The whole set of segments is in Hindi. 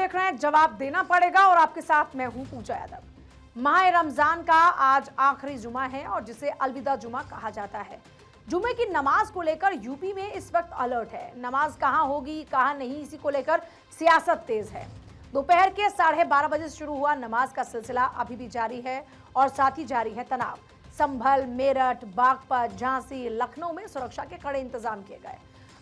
देख रहे हैं जवाब देना पड़ेगा और आपके साथ मैं हूं पूजा यादव। माह रमजान का आज आखिरी जुमा है और जिसे अलविदा जुमा कहा जाता है। जुमे की नमाज को लेकर यूपी में इस वक्त अलर्ट है। नमाज कहां होगी कहां नहीं, इसी को लेकर सियासत तेज है। दोपहर के 12:30 बजे से शुरू हुआ नमाज का सिलसिला अभी भी जारी है और साथ ही जारी है तनाव। संभल, मेरठ, बागपत, झांसी, लखनऊ में सुरक्षा के कड़े इंतजाम किए गए।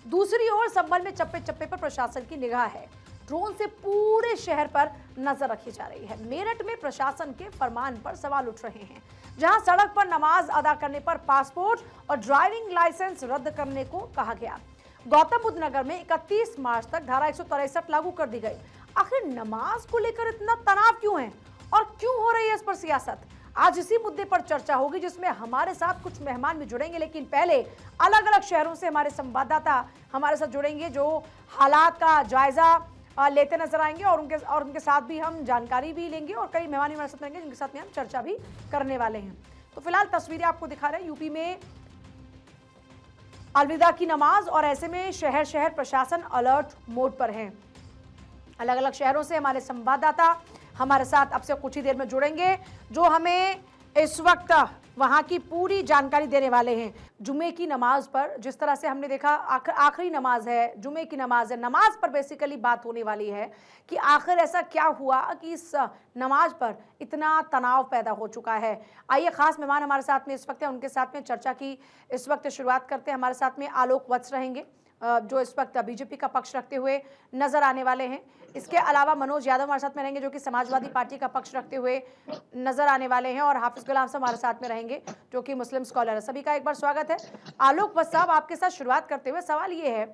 दूसरी ओर संभल में चप्पे चप्पे पर प्रशासन की निगाह है। ड्रोन से पूरे शहर पर नजर रखी जा रही है। मेरठ में प्रशासन के फरमान पर सवाल उठ रहे हैं, जहां सड़क पर नमाज अदा करने पर पासपोर्ट और ड्राइविंग लाइसेंस रद्द करने को कहा गया। गौतम बुद्ध नगर में 31 मार्च तक धारा 163 लागू कर दी गई। आखिर नमाज को लेकर इतना तनाव क्यों है और क्यों हो रही है इस पर सियासत? आज इसी मुद्दे पर चर्चा होगी, जिसमें हमारे साथ कुछ मेहमान भी जुड़ेंगे। लेकिन पहले अलग अलग शहरों से हमारे संवाददाता हमारे साथ जुड़ेंगे, जो हालात का जायजा लेते नजर आएंगे और उनके साथ भी हम जानकारी भी लेंगे और कई मेहमान हमारे साथ रहेंगे जिनके साथ में हम चर्चा भी करने वाले हैं। तो फिलहाल तस्वीरें आपको दिखा रहे हैं यूपी में अलविदा की नमाज, और ऐसे में शहर शहर प्रशासन अलर्ट मोड पर है। अलग अलग शहरों से हमारे संवाददाता हमारे साथ अब से कुछ ही देर में जुड़ेंगे, जो हमें इस वक्त वहां की पूरी जानकारी देने वाले हैं। जुमे की नमाज पर जिस तरह से हमने देखा, आखिरी नमाज है, जुमे की नमाज है, नमाज पर बेसिकली बात होने वाली है कि आखिर ऐसा क्या हुआ कि इस नमाज पर इतना तनाव पैदा हो चुका है। आइए, खास मेहमान हमारे साथ में इस वक्त है, उनके साथ में चर्चा की इस वक्त शुरुआत करते हैं। हमारे साथ में आलोक वत्स रहेंगे, जो इस वक्त बीजेपी का पक्ष रखते हुए नजर आने वाले हैं। इसके अलावा मनोज यादव हमारे साथ में रहेंगे, जो कि समाजवादी पार्टी का पक्ष रखते हुए नजर आने वाले हैं, और हाफिज गुलाम साहब हमारे साथ में रहेंगे, जो कि मुस्लिम स्कॉलर है। सभी का एक बार स्वागत है। आलोक वत्स साहब, आपके साथ शुरुआत करते हुए सवाल ये है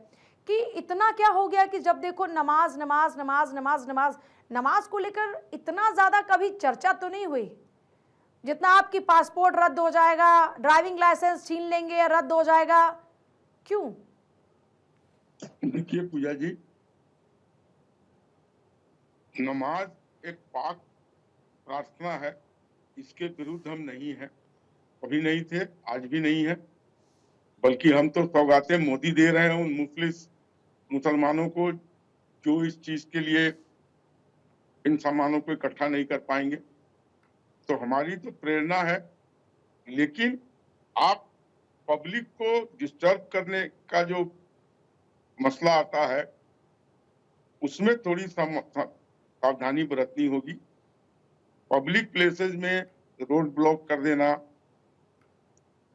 कि इतना क्या हो गया कि जब देखो नमाज नमाज नमाज नमाज नमाज नमाज को लेकर इतना ज्यादा कभी चर्चा तो नहीं हुई जितना आपकी पासपोर्ट रद्द हो जाएगा, ड्राइविंग लाइसेंस छीन लेंगे या रद्द हो जाएगा, क्यों? देखिए पूजा जी, नमाज एक पाक प्रार्थना है, इसके विरुद्ध हम नहीं हैं, कभी नहीं थे, आज भी नहीं है। बल्कि हम तो सौगातें मोदी दे रहे हैं उन मुफलिस मुसलमानों को जो इस चीज के लिए इन सामानों को इकट्ठा नहीं कर पाएंगे। तो हमारी तो प्रेरणा है, लेकिन आप पब्लिक को डिस्टर्ब करने का जो मसला आता है उसमें थोड़ी सावधानी बरतनी होगी। पब्लिक प्लेसेस में रोड ब्लॉक कर देना,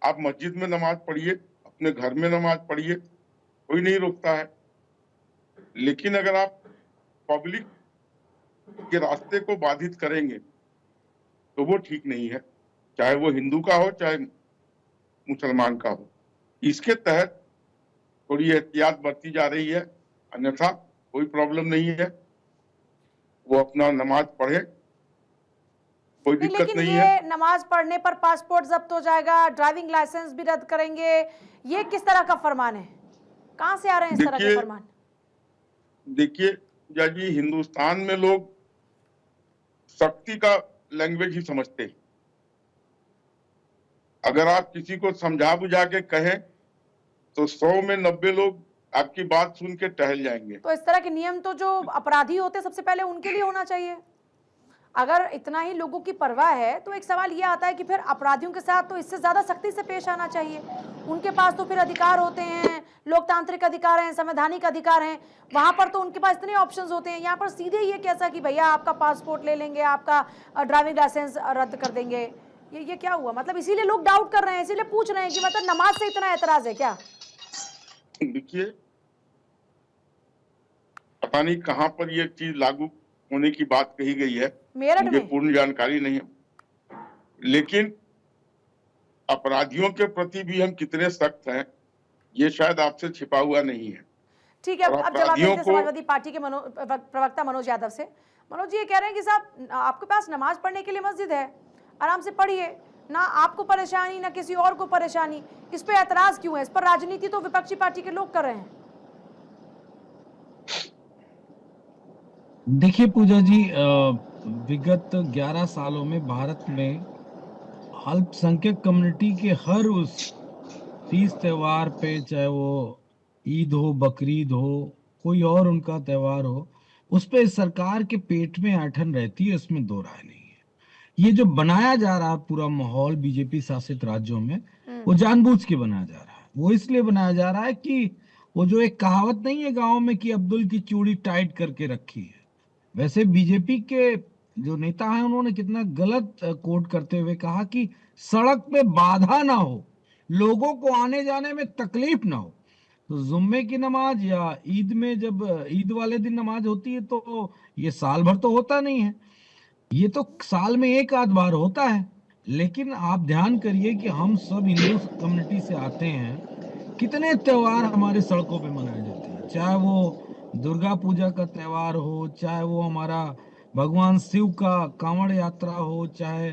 आप मस्जिद में नमाज पढ़िए, अपने घर में नमाज पढ़िए, कोई नहीं रोकता है। लेकिन अगर आप पब्लिक के रास्ते को बाधित करेंगे तो वो ठीक नहीं है, चाहे वो हिंदू का हो चाहे मुसलमान का हो। इसके तहत थोड़ी एहतियात बरती जा रही है, अन्यथा कोई प्रॉब्लम नहीं है, वो अपना नमाज पढ़े, कोई दिक्कत नहीं है। लेकिन ये नमाज पढ़ने पर पासपोर्ट जब्त हो जाएगा, ड्राइविंग लाइसेंस भी रद्द करेंगे, ये किस तरह का फरमान है? कहां से आ रहे हैं इस तरह के फरमान? देखिए जी, हिंदुस्तान में लोग सख्ती का लैंग्वेज ही समझते हैं। अगर आप किसी को समझा बुझा के कहें तो 100 में 90 लोग आपकी बात सुन के टहल जाएंगे। तो इस तरह के नियम तो जो अपराधी होते हैं सबसे पहले उनके लिए होना चाहिए। अगर इतना ही लोगों की परवाह है तो एक सवाल ये आता है कि फिर अपराधियों के साथ तो इससे ज्यादा सख्ती से पेश आना चाहिए। उनके पास तो फिर अधिकार होते हैं, लोकतांत्रिक अधिकार हैं, संवैधानिक अधिकार हैं, वहां पर तो उनके पास इतने ऑप्शंस होते हैं। यहाँ पर सीधे ये कैसा कि भैया आपका पासपोर्ट ले लेंगे, आपका ड्राइविंग लाइसेंस रद्द कर देंगे, ये क्या हुआ? मतलब इसीलिए लोग डाउट कर रहे हैं, इसीलिए पूछ रहे हैं कि मतलब नमाज से इतना एतराज है क्या? देखिए, पता नहीं कहां पर ये चीज लागू होने की बात कही गई है, मुझे पूर्ण जानकारी नहीं है। लेकिन अपराधियों के प्रति भी हम कितने सख्त हैं, ये शायद आपसे छिपा हुआ नहीं है। ठीक है, अब जवाब देते समाजवादी पार्टी के प्रवक्ता मनोज यादव से। मनोज जी ये कह रहे हैं कि साहब आपके पास नमाज पढ़ने के लिए मस्जिद है, आराम से पढ़िए, ना आपको परेशानी ना किसी और को परेशानी, इस पे ऐतराज क्यों है? इस पर राजनीति तो विपक्षी पार्टी के लोग कर रहे हैं। देखिए पूजा जी, विगत 11 सालों में भारत में अल्पसंख्यक कम्युनिटी के हर उस तीज त्योहार पे, चाहे वो ईद हो, बकरीद हो, कोई और उनका त्योहार हो, उस पे सरकार के पेट में ऐंठन रहती है, इसमें दो राय नहीं है। ये जो बनाया जा रहा है पूरा माहौल बीजेपी शासित राज्यों में, वो जानबूझ के बनाया जा रहा है। वो इसलिए बनाया जा रहा है कि वो जो एक कहावत नहीं है गांव में कि अब्दुल की चूड़ी टाइट करके रखी है, वैसे बीजेपी के जो नेता हैं उन्होंने कितना गलत कोट करते हुए कहा कि सड़क पे बाधा ना हो, लोगों को आने जाने में तकलीफ ना हो। तो जुम्मे की नमाज या ईद में, जब ईद वाले दिन नमाज होती है, तो ये साल भर तो होता नहीं है, ये तो साल में एक आध बार होता है। लेकिन आप ध्यान करिए कि हम सब हिंदू कम्युनिटी से आते हैं, कितने त्योहार हमारे सड़कों पे मनाए जाते हैं, चाहे वो दुर्गा पूजा का त्योहार हो, चाहे वो हमारा भगवान शिव का कांवड़ यात्रा हो, चाहे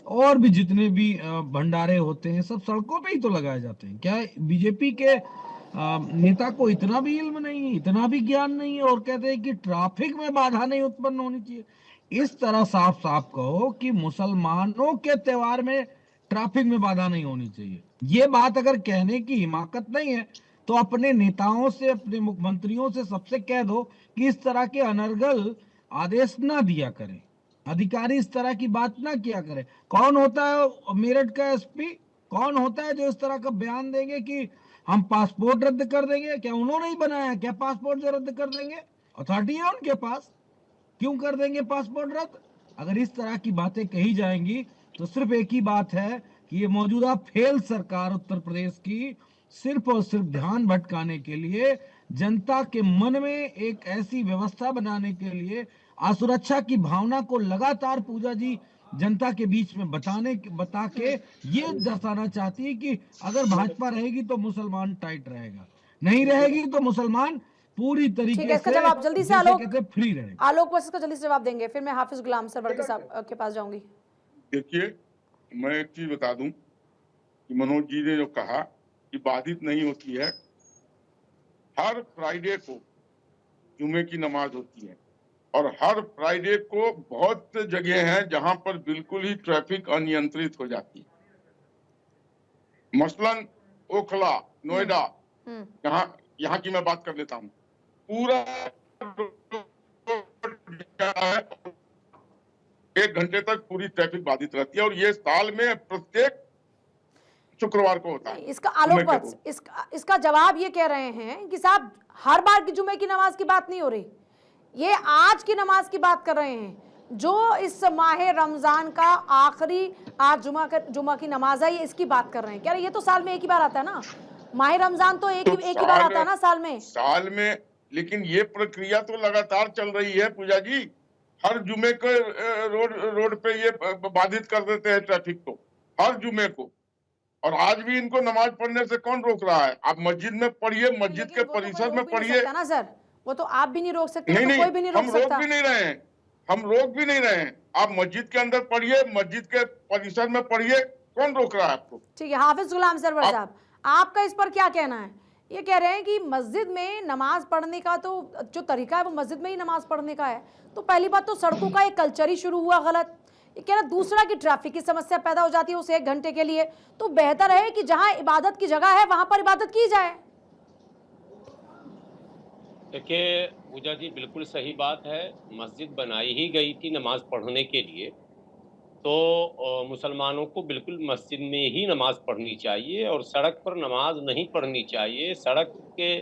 और भी जितने भी भंडारे होते हैं, सब सड़कों पे ही तो लगाए जाते हैं। क्या बीजेपी के नेता को इतना भी इल्म नहीं है, इतना भी ज्ञान नहीं है, और कहते हैं कि ट्रैफिक में बाधा नहीं उत्पन्न होनी चाहिए। इस तरह साफ साफ कहो कि मुसलमानों के त्योहार में ट्रैफिक में बाधा नहीं होनी चाहिए। ये बात अगर कहने की हिमाकत नहीं है, तो अपने नेताओं से, अपने मुख्यमंत्रियों से, सबसे कह दो कि इस तरह के अनर्गल आदेश ना दिया करें, अधिकारी इस तरह की बात ना किया करें। कौन होता है मेरठ का एसपी, कौन होता है जो इस तरह का बयान देंगे कि हम पासपोर्ट रद्द कर देंगे? क्या उन्होंने ही बनाया? क्या पासपोर्ट जो रद्द कर देंगे? अथॉरिटी है उनके पास, क्यों कर देंगे पासपोर्ट रद्द? अगर इस तरह की बातें कही जाएंगी तो सिर्फ एक ही बात है कि ये मौजूदा फेल सरकार उत्तर प्रदेश की सिर्फ और सिर्फ ध्यान भटकाने के लिए, जनता के मन में एक ऐसी व्यवस्था बनाने के लिए, असुरक्षा की भावना को लगातार पूजा जी जनता के बीच में बता के ये दर्शाना चाहती है कि अगर भाजपा रहेगी तो मुसलमान टाइट रहेगा, नहीं रहेगी तो मुसलमान पूरी ठीक तरीके है, इसका से जवाब जल्दी से जैसे आलोक कहते हैं फ्री रहेगा। आलोक बस इसका जल्दी से जवाब देंगे, फिर मैं हाफिज गुलाम सरवर के साथ के पास जाऊंगी। देखिए, मैं एक चीज बता दूं कि मनोज जी ने जो कहा कि बाधित नहीं होती है, हर फ्राइडे को जुमे की नमाज होती है, और हर फ्राइडे को बहुत जगह है जहां पर बिल्कुल ही ट्रैफिक अनियंत्रित हो जाती है। मसलन ओखला, नोएडा, यहाँ की मैं बात कर लेता हूँ, पूरा 1 घंटे तक पूरी ट्रैफिक बाधित रहती है, और ये साल में प्रत्येक शुक्रवार को होता है। इसका आलोक बस इसका जवाब ये कह रहे हैं कि साहब हर बार की जुमे की नमाज की बात नहीं हो रही, ये आज की नमाज की बात कर रहे हैं, जो इस माह रमजान का आखिरी आज जुमा की नमाज है, ये इसकी बात कर रहे हैं। क्या ये तो साल में एक ही बार आता है ना, माह रमजान तो एक ही बार आता है ना साल में। लेकिन ये प्रक्रिया तो लगातार चल रही है पूजा जी, हर जुमे को रोड पे ये बाधित कर देते हैं ट्रैफिक को, हर जुमे को। और आज भी इनको नमाज पढ़ने से कौन रोक रहा है? आप मस्जिद में पढ़िए, मस्जिद के परिसर में पढ़िए ना सर, वो तो आप भी नहीं रोक सकते। नहीं, कोई भी नहीं रोक सकता। हम रोक भी नहीं रहे हैं, हम रोक भी नहीं रहे हैं। आप मस्जिद के अंदर पढ़िए, मस्जिद के परिसर में पढ़िए, कौन रोक रहा है आपको? ठीक है, हाफिज गुलाम सरवर साहब, आपका इस पर क्या कहना है? ये कह रहे हैं कि मस्जिद में नमाज पढ़ने का तो जो तरीका है वो मस्जिद में ही नमाज पढ़ने का है, तो पहली बात तो सड़कों का एक कल्चर ही शुरू हुआ गलत। ये कह रहा दूसरा कि ट्रैफिक की समस्या पैदा हो जाती है उस 1 घंटे के लिए, तो बेहतर है कि जहां इबादत की जगह है वहां पर इबादत की जाए। देखिए पूजा जी, बिल्कुल सही बात है, मस्जिद बनाई ही गई थी नमाज पढ़ने के लिए, तो मुसलमानों को बिल्कुल मस्जिद में ही नमाज पढ़नी चाहिए और सड़क पर नमाज नहीं पढ़नी चाहिए। सड़क के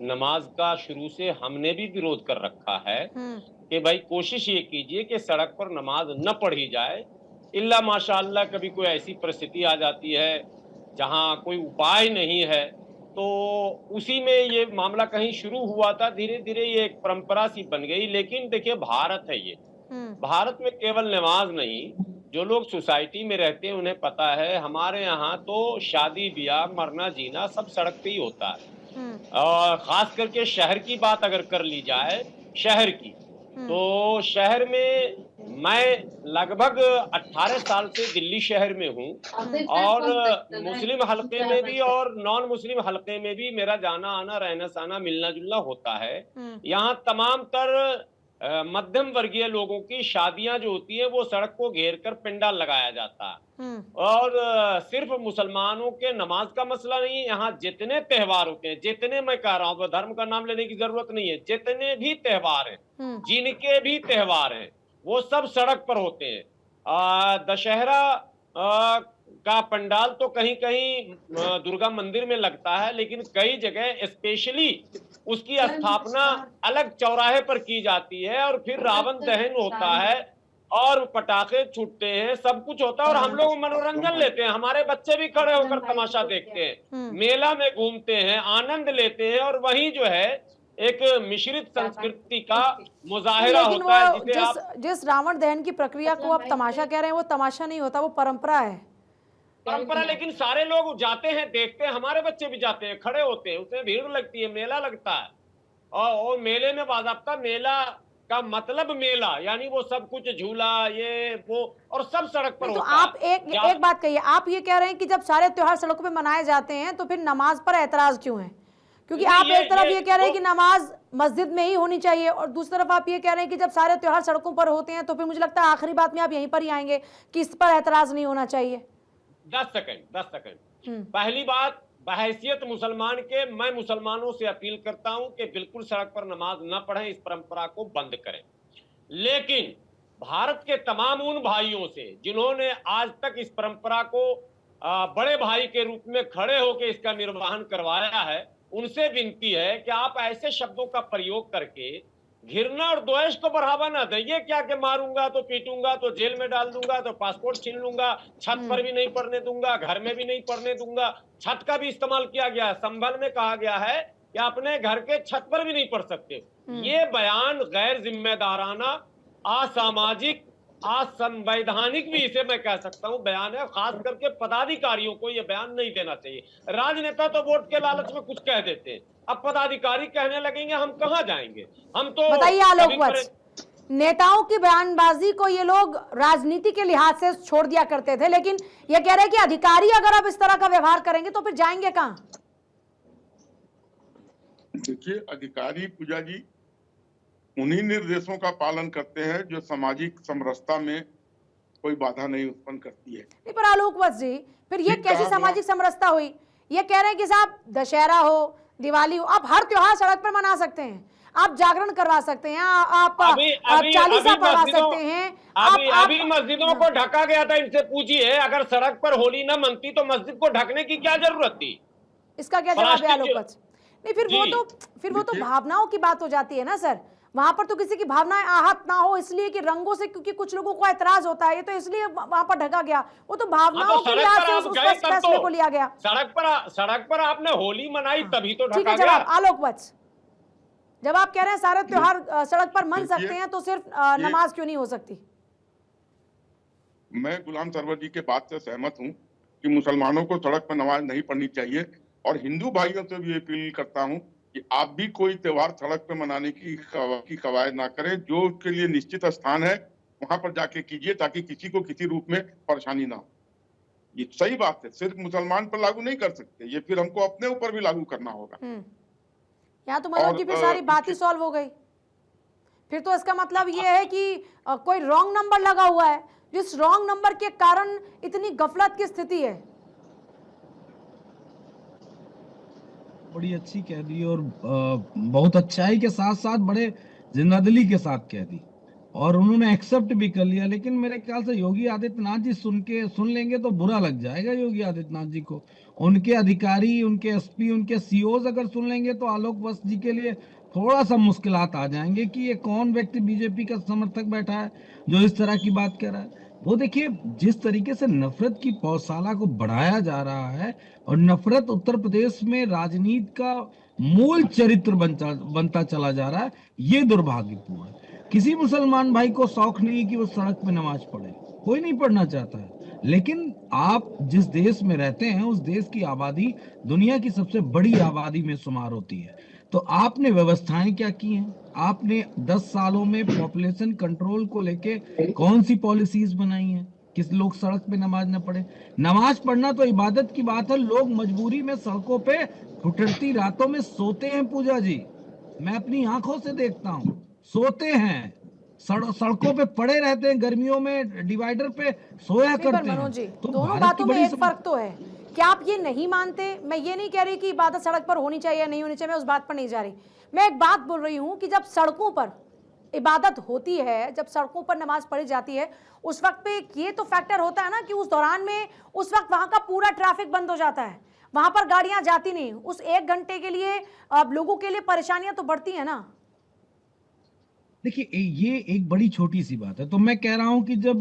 नमाज का शुरू से हमने भी विरोध कर रखा है कि भाई कोशिश ये कीजिए कि सड़क पर नमाज न पढ़ी जाए, इल्ला माशाअल्लाह कभी कोई ऐसी परिस्थिति आ जाती है जहां कोई उपाय नहीं है, तो उसी में ये मामला कहीं शुरू हुआ था, धीरे धीरे ये एक परंपरा सी बन गई। लेकिन देखिए भारत है ये, भारत में केवल नमाज नहीं, जो लोग सोसाइटी में रहते हैं उन्हें पता है, हमारे यहाँ तो शादी ब्याह मरना जीना सब सड़क पे ही होता है। और खास करके शहर की बात अगर कर ली जाए, शहर की, तो शहर में मैं लगभग 18 साल से दिल्ली शहर में हूँ, और मुस्लिम हलके में भी और नॉन मुस्लिम हलके में भी मेरा जाना आना, रहना सहना, मिलना जुलना होता है। यहाँ तमाम तर मध्यम वर्गीय लोगों की शादियां जो होती है वो सड़क को घेर कर पंडाल लगाया जाता है। और सिर्फ मुसलमानों के नमाज का मसला नहीं है, यहाँ जितने त्योहार होते हैं, जितने, मैं कह रहा हूँ, धर्म का नाम लेने की जरूरत नहीं है, जितने भी त्योहार हैं, जिनके भी त्योहार हैं, वो सब सड़क पर होते हैं। दशहरा का पंडाल तो कहीं कहीं दुर्गा मंदिर में लगता है, लेकिन कई जगह स्पेशली उसकी स्थापना अलग चौराहे पर की जाती है और फिर रावण दहन होता है और पटाखे छूटते हैं, सब कुछ होता है और हम लोग मनोरंजन लेते हैं। हमारे बच्चे भी खड़े होकर तमाशा देखते हैं, मेला में घूमते हैं, आनंद लेते हैं और वहीं जो है एक मिश्रित संस्कृति का मुजाहिरा होता है। जिसे आप जिस रावण दहन की प्रक्रिया को आप तमाशा कह रहे हैं, वो तमाशा नहीं होता, वो परंपरा है। परंपरा, लेकिन सारे लोग जाते हैं, देखते हैं, हमारे बच्चे भी जाते हैं, खड़े होते हैं, उसमें भीड़ लगती है, मेला लगता है। और मेले में बाज़ाब्ता, मेला का मतलब मेला यानी वो सब कुछ झूला ये वो और सब सड़क पर तो होता आप है। एक बात कहिए, आप ये कह रहे हैं कि जब सारे त्योहार सड़कों पे मनाए जाते हैं तो फिर नमाज पर ऐतराज क्यों है? क्योंकि आप एक तरफ ये कह रहे हैं कि नमाज मस्जिद में ही होनी चाहिए और दूसरी तरफ आप ये कह रहे हैं कि जब सारे त्योहार सड़कों पर होते हैं तो फिर मुझे लगता है आखिरी बात में आप यहीं पर ही आएंगे कि इस पर ऐतराज नहीं होना चाहिए। 10 सेकंड। पहली बात, बहैसियत मुसलमान के, मैं मुसलमानों से अपील करता हूं कि बिल्कुल सड़क पर नमाज न पढ़ें, इस परंपरा को बंद करें। लेकिन भारत के तमाम उन भाइयों से जिन्होंने आज तक इस परंपरा को बड़े भाई के रूप में खड़े होकर इसका निर्वहन करवाया है, उनसे विनती है कि आप ऐसे शब्दों का प्रयोग करके घृणा और द्वेष को बढ़ावा ना दें। ये क्या कि मारूंगा तो पीटूंगा तो जेल में डाल दूंगा तो पासपोर्ट छीन लूंगा, छत पर भी नहीं पढ़ने दूंगा, घर में भी नहीं पढ़ने दूंगा। छत का भी इस्तेमाल किया गया है, संभल में कहा गया है कि अपने घर के छत पर भी नहीं पढ़ सकते। ये बयान गैर जिम्मेदाराना, असामाजिक, असंवैधानिक भी इसे मैं कह सकता हूं बयान है। खास करके पदाधिकारियों को यह बयान नहीं देना चाहिए। राजनेता तो वोट के लालच में कुछ कह देते हैं, अब पदाधिकारी कहने लगेंगे, हम कहां जाएंगे? हम तो बताइए आलोक वत्स, नेताओं की बयानबाजी को ये लोग राजनीति के लिहाज से छोड़ दिया करते थे, लेकिन ये कह रहे हैं कि अधिकारी अगर अब इस तरह का व्यवहार करेंगे तो फिर जाएंगे कहां? देखिए, अधिकारी पूजा जी उन्हीं निर्देशों का पालन करते हैं जो सामाजिक समरसता में कोई बाधा नहीं उत्पन्न करती है। नहीं, पर आलोक वत्स जी, फिर ये कैसी सामाजिक समरसता हुई? ये कह रहे हैं कि साहब दशहरा हो, दिवाली हो, आप हर त्योहार सड़क पर मना सकते हैं, आप जागरण करवा सकते हैं, आप चालीसा पढ़वा सकते हैं। अभी मस्जिदों को ढका गया था, इनसे पूछिए अगर सड़क पर होली न मनती तो मस्जिद को ढकने की क्या जरूरत थी? इसका क्या जवाब है आलोक वत्स? नहीं, फिर वो तो भावनाओं की बात हो जाती है ना सर। वहां पर तो किसी की भावनाएं आहत ना हो इसलिए कि रंगों से, क्योंकि कुछ लोगों को ऐतराज होता है, ये तो इसलिए वहां पर ढका गया। वो तो भावनाओं के लिहाज से उस फैसले को लिया गया। सड़क पर आपने होली मनाई तभी तो ढका ठीक है, गया। जवाब आलोक वत्स, जब आप कह रहे हैं सारे त्योहार सड़क पर मन सकते हैं तो सिर्फ नमाज क्यों नहीं हो सकती? मैं गुलाम सरवर जी के बात से सहमत हूं कि मुसलमानों को सड़क पर नमाज नहीं पढ़नी चाहिए और हिंदू भाइयों से भी अपील करता हूं कि आप भी कोई त्योहार सड़क पे मनाने की कवायद ना करें। जो उसके लिए निश्चित स्थान है वहां पर जाके कीजिए ताकि किसी को किसी रूप में परेशानी ना हो। ये सही बात है, सिर्फ मुसलमान पर लागू नहीं कर सकते, ये फिर हमको अपने ऊपर भी लागू करना होगा। यहाँ तो मनोज जी फिर सारी बात ही सॉल्व हो गई। फिर तो इसका मतलब ये है कि कोई रॉन्ग नंबर लगा हुआ है, जिस रॉन्ग नंबर के कारण इतनी गफलत की स्थिति है। बड़ी अच्छी कह दी और बहुत अच्छाई के साथ साथ बड़े जिंदादिली के साथ कह दी और उन्होंने एक्सेप्ट भी कर लिया। लेकिन मेरे ख्याल से योगी आदित्यनाथ जी सुन लेंगे तो बुरा लग जाएगा योगी आदित्यनाथ जी को। उनके अधिकारी, उनके एसपी, उनके सीओज अगर सुन लेंगे तो आलोक वत्स जी के लिए थोड़ा सा मुश्किलात आ जाएंगे कि ये कौन व्यक्ति बीजेपी का समर्थक बैठा है जो इस तरह की बात कह रहा है। वो देखिए, जिस तरीके से नफरत की पौधशाला को बढ़ाया जा रहा है और नफरत उत्तर प्रदेश में राजनीति का मूल चरित्र बनता चला जा रहा है, ये दुर्भाग्यपूर्ण है। किसी मुसलमान भाई को शौक नहीं कि वो सड़क पे नमाज पढ़े, कोई नहीं पढ़ना चाहता है। लेकिन आप जिस देश में रहते हैं उस देश की आबादी दुनिया की सबसे बड़ी आबादी में शुमार होती है, तो आपने व्यवस्थाएं क्या की हैं? आपने 10 सालों में पॉपुलेशन कंट्रोल को लेके कौन सी पॉलिसीज बनाई हैं? किस लोग सड़क पे नमाज न पढ़े? नमाज पढ़ना तो इबादत की बात है, लोग मजबूरी में सड़कों पे ठुठरती रातों में सोते हैं पूजा जी, मैं अपनी आंखों से देखता हूँ। सोते हैं, सड़कों पे पड़े रहते हैं, गर्मियों में डिवाइडर पे सोया नहीं, पर करते हैं। मनोज जी, तो दोनों भारत की बातों में बड़ी एक फर्क तो है। क्या आप ये नहीं मानते? मैं ये नहीं कह रही कि इबादत सड़क पर होनी चाहिए या नहीं होनी चाहिए, मैं उस बात पर नहीं जा रही। मैं एक बात बोल रही हूं कि जब सड़कों पर इबादत होती है, जब सड़कों पर नमाज पढ़ी जाती है, उस वक्त पे ये तो फैक्टर होता है ना कि उस दौरान में उस वक्त वहां का पूरा ट्रैफिक बंद हो जाता है, वहां पर गाड़ियां जाती नहीं। उस 1 घंटे के लिए लोगों के लिए परेशानियां तो बढ़ती है ना। देखिए, ये एक बड़ी छोटी सी बात है। तो मैं कह रहा हूं कि जब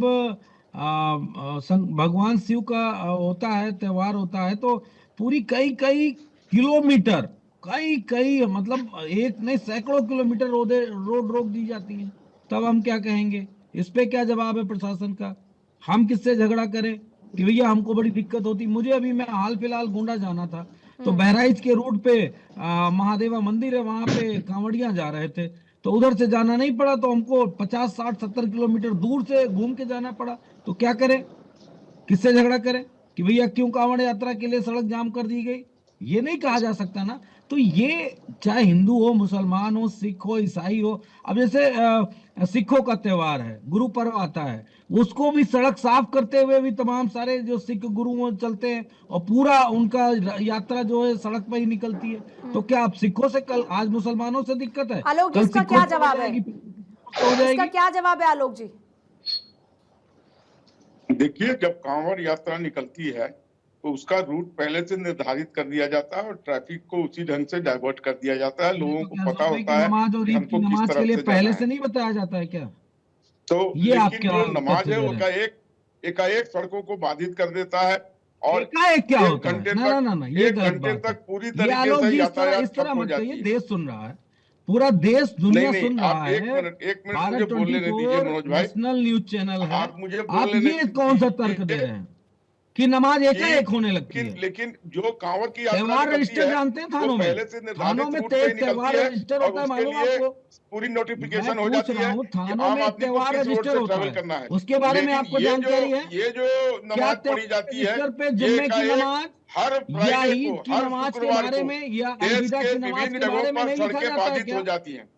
भगवान शिव का होता है, त्योहार होता है, तो पूरी कई कई किलोमीटर, कई कई मतलब एक नहीं सैकड़ों किलोमीटर रोड रोक दी जाती है। तब हम क्या कहेंगे? इस पे क्या जवाब है प्रशासन का? हम किससे झगड़ा करें कि भैया हमको बड़ी दिक्कत होती? मुझे अभी, मैं हाल फिलहाल गोंडा जाना था, तो बहराइच के रूट पे महादेवा मंदिर है, वहां पे कांवड़ियां जा रहे थे, तो उधर से जाना नहीं पड़ा, तो हमको 50 60 70 किलोमीटर दूर से घूम के जाना पड़ा। तो क्या करें? किससे झगड़ा करें कि भैया क्यों कांवड़ यात्रा के लिए सड़क जाम कर दी गई? ये नहीं कहा जा सकता ना। तो ये चाहे हिंदू हो, मुसलमान हो, सिख हो, ईसाई हो, अब जैसे सिखों का त्योहार है, गुरु पर्व आता है, उसको भी सड़क साफ करते हुए भी तमाम सारे जो सिख गुरु चलते हैं, और पूरा उनका यात्रा जो है सड़क पर ही निकलती है। तो क्या अब सिखों से कल, आज मुसलमानों से दिक्कत है, आलोक जी, कल इसका सिखों क्या से हो जवाब है? जाएगी, हो इसका जाएगी। क्या जवाब है आलोक जी? देखिए, जब कांवड़ यात्रा निकलती है तो उसका रूट पहले से निर्धारित कर दिया जाता है और ट्रैफिक को उसी ढंग से डाइवर्ट कर दिया जाता है। लोगों को पता होता है नमाज और कि ईद की हमको किस नमाज के तरफ लिए से पहले जाना से है। नहीं बताया जाता है क्या? तो ये आप लेकिन क्या जो नमाज तथ्य है दे वो रहे हैं? एकाएक सड़कों को बाधित कर देता है और एकाएक क्या 1 होता है? घंटे ना ना तक ना ना, ये गलत बात है। पूरी ये तरीके आलोक से जी यातायात इस तरह ठप हो मत कहिए, जाती है। देश सुन रहा है, पूरा देश नहीं दुनिया नहीं, सुन रहा आप है। एक मिनट मुझे भारत बोल लेने दीजिए 24 मनोज भाई। नेशनल न्यूज चैनल है। आप मुझे बोल आप लेने ये कौन सा तर्क दे दीजिए रहे हैं कि नमाज कि एकाएक होने लगती है? लेकिन जो कांवड़ की यात्रा त्योहार निकलती रजिस्टर है जानते हैं वो थानों में? पहले से थानों निर्धारित में रूट पे ही त्योहार निकलती है रजिस्टर और होता है, उसके मालूम लिए आपको? पूरी मैं नोटिफिकेशन हो पूछ जाती रहा है हूँ, कि थानों आम में आदमी को त्योहार किस रोड रजिस्टर से होता ट्रेवल है, करना है। उसके बारे में लेकिन आपको जानकारी है? ये जो क्या नमाज पढ़ी त्योहार जाती है रजिस्टर पे ये जुम्मे की एकाएक नमाज हर या फ्राइडे को, ईद की हर नमाज के शुक्रवार बारे को में या देश अलविदा के की नमाज विभिन्न के जगहों बारे में पर नहीं लिखा सड़कें जाता है बाधित क्या? हो जाती हैं।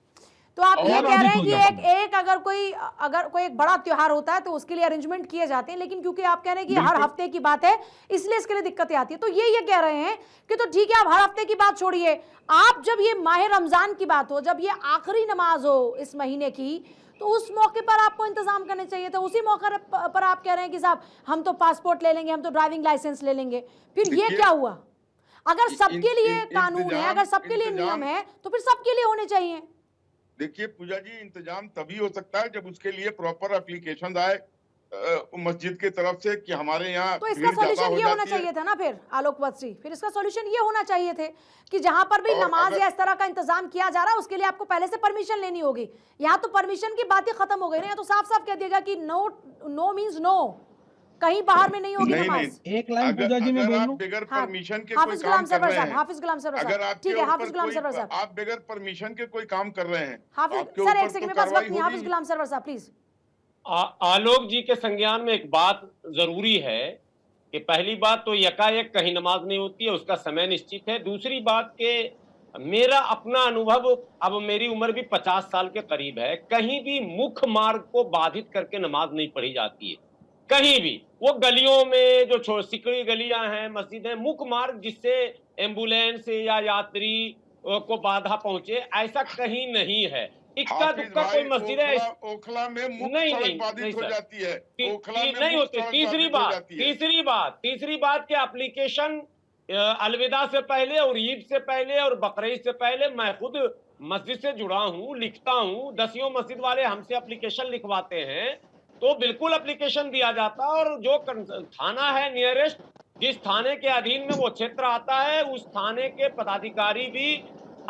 तो आप ये और कह रहे बाधित हैं हो कि जाती है। एक अगर कोई एक बड़ा त्योहार होता है तो उसके लिए अरेंजमेंट किए जाते हैं, लेकिन क्योंकि आप कह रहे हैं कि हर बिल्कुल। हफ्ते की बात है इसलिए इसके लिए दिक्कतें आती है, तो ये कह रहे हैं कि तो ठीक है, आप हर हफ्ते की बात छोड़िए, आप जब ये माह रमजान की बात हो, जब ये आखिरी नमाज हो इस महीने की, तो उस मौके पर आपको इंतजाम करने चाहिए था। उसी मौके पर आप कह रहे हैं कि साहब हम तो पासपोर्ट ले लेंगे, हम तो ड्राइविंग लाइसेंस ले लेंगे। फिर ये क्या हुआ? अगर सबके लिए कानून है, अगर सबके लिए नियम है, तो फिर सबके लिए होने चाहिए। देखिए पूजा जी, इंतजाम तभी हो सकता है जब उसके लिए प्रॉपर एप्लीकेशन आए मस्जिद की तरफ से कि हमारे यहाँ तो इसका भीड़ ज्यादा सॉल्यूशन हो ये होना जाती है। चाहिए था ना फिर आलोकवत जी, फिर इसका सॉल्यूशन ये होना चाहिए थे कि जहां पर भी और नमाज या इस तरह का इंतजाम किया जा रहा है उसके लिए आपको पहले से परमिशन लेनी होगी। यहाँ तो परमिशन की बात ही खत्म हो गई ना, तो साफ साफ कह दिएगा कि नो मींस नो, कहीं बाहर में नहीं होगी नहीं नमाज। एक लाइन पूजा जी में अगर बोल आप लूं? बगैर हाँ, परमिशन के कोई हाफिज काम गुलाम कर सरवर रहे साहब, हैं, हाफिज गुलाम सरवर अगर साहब, आपके ठीक है, हाफिज ऊपर गुलाम कोई, सरवर साहब, आप बगैर परमिशन के कोई काम कर रहे हैं, हाफिज आपके सर ऊपर एक सेकंड तो में बस वक्त कार्रवाई नहीं, हाफिज होगी। गुलाम सरवर साहब प्लीज। आलोक जी के संज्ञान में एक बात जरूरी है कि पहली बात तो यकायक कहीं नमाज नहीं होती है, उसका समय निश्चित है। दूसरी बात के मेरा अपना अनुभव, अब मेरी उम्र भी 50 साल के करीब है, कहीं भी मुख्य मार्ग को बाधित करके नमाज नहीं पढ़ी जाती है कहीं भी। वो गलियों में जो सिकड़ी गलियां हैं, मस्जिद है, मुख्य मार्ग जिससे एम्बुलेंस या यात्री को बाधा पहुंचे, ऐसा कहीं नहीं है। इक्का हाफिज दुक्का भाई, कोई मस्जिद है। ओखला में मुख्य नहीं सड़क नहीं बाधित नहीं हो सर, जाती है। ओखला में नहीं मुख्य होती। सड़क तीसरी बाधित हो बात, जाती है। तीसरी बात के एप्लीकेशन अलविदा से पहले और ईद से पहले और बकरीद से पहले मैं खुद मस्जिद से जुड़ा हूं, लिखता हूं, दसियों मस्जिद वाले हमसे एप्लीकेशन लिखवाते हैं, तो बिल्कुल एप्लीकेशन दिया जाता है। और जो थाना है नियरेस्ट, जिस थाने के अधीन में वो क्षेत्र आता है, उस थाने के पदाधिकारी भी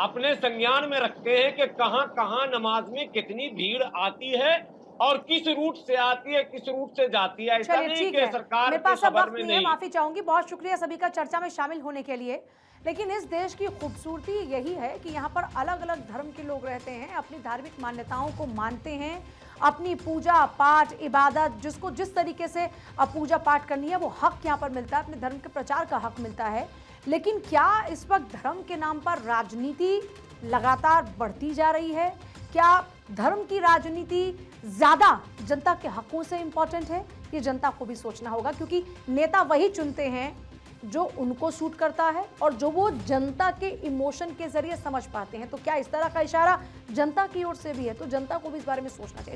अपने संज्ञान में रखते हैं कि कहां कहां नमाज में कितनी भीड़ आती है और किस रूट से आती है, किस रूट से जाती है। ऐसा चलिए नहीं ठीक कि है, सरकार मेरे के पास अब खबर वक्त में नहीं है, नहीं। माफी चाहूंगी। बहुत शुक्रिया सभी का चर्चा में शामिल होने के लिए। लेकिन इस देश की खूबसूरती यही है कि यहाँ पर अलग अलग धर्म के लोग रहते हैं, अपनी धार्मिक मान्यताओं को मानते हैं, अपनी पूजा पाठ इबादत जिसको जिस तरीके से पूजा पाठ करनी है वो हक यहाँ पर मिलता है, अपने धर्म के प्रचार का हक मिलता है। लेकिन क्या इस वक्त धर्म के नाम पर राजनीति लगातार बढ़ती जा रही है? क्या धर्म की राजनीति ज्यादा जनता के हकों से इंपॉर्टेंट है, ये जनता को भी सोचना होगा, क्योंकि नेता वही चुनते हैं जो उनको सूट करता है और जो वो जनता के इमोशन के जरिए समझ पाते हैं। तो क्या इस तरह का इशारा जनता की ओर से भी है? तो जनता को भी इस बारे में सोचना चाहिए।